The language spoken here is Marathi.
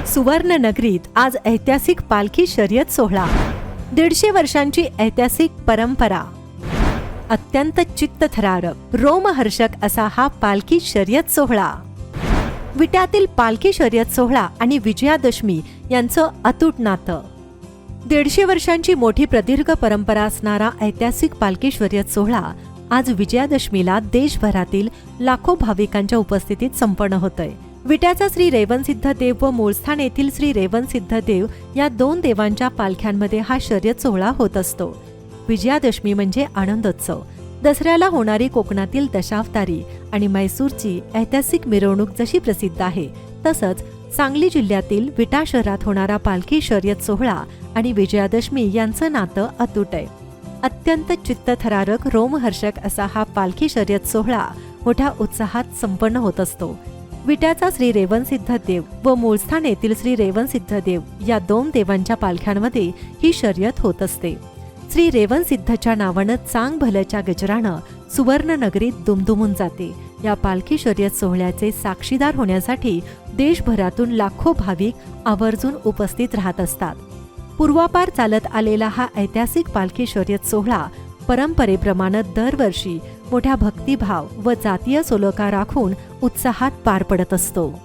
सुवर्णनगरीत आज ऐतिहासिक पालखी शर्यत सोहळा. 150 वर्षांची ऐतिहासिक परंपरा. अत्यंत चित्तथरारक, रोमहर्षक असा हा पालखी शर्यत सोहळा. विट्यातील पालखी शर्यत सोहळा आणि विजयादशमी यांचं अतूट नातं. 150 वर्षांची मोठी प्रदीर्घ परंपरा असणारा ऐतिहासिक पालखी शर्यत सोहळा आज विजयादशमीला देशभरातील लाखो भाविकांच्या उपस्थितीत संपन्न होतोय. विट्याचा श्री रेवणसिद्ध देव व मूळस्थान येथील श्री रेवणसिद्ध देव या दोन देवांच्या पालख्यांमध्ये हा शर्यत सोहळा होत असतो. विजयादशमी म्हणजे आनंदोत्सव. दसऱ्याला होणारी कोकणातील दशावतारी आणि मैसूरची ऐतिहासिक मिरवणूक जशी प्रसिद्ध आहे, तसंच सांगली जिल्ह्यातील विटा शहरात होणारा पालखी शर्यत सोहळा आणि विजयादशमी यांचं नातं अतूट आहे. अत्यंत चित्तथरारक, रोमहर्षक असा हा पालखी शर्यत सोहळा मोठ्या उत्साहात संपन्न होत असतो. विट्याचा श्री रेवणसिद्ध देव व मूळस्थान येथील श्री रेवणसिद्ध देव या दोन देवांच्या पालख्यांमध्ये ही शर्यत होत असते. श्री रेवणसिद्धच्या नावानं चांग भल्याच्या गजरानं सुवर्णनगरीत दुमदुमून जाते. या पालखी शर्यत सोहळ्याचे साक्षीदार होण्यासाठी देशभरातून लाखो भाविक आवर्जून उपस्थित राहत असतात. पूर्वापार चालत आलेला हा ऐतिहासिक पालखी शर्यत सोहळा परंपरेप्रमाणे दरवर्षी मोठ्या भक्तिभाव व जातीय सोलोका राखून उत्साहात पार पडत असतो.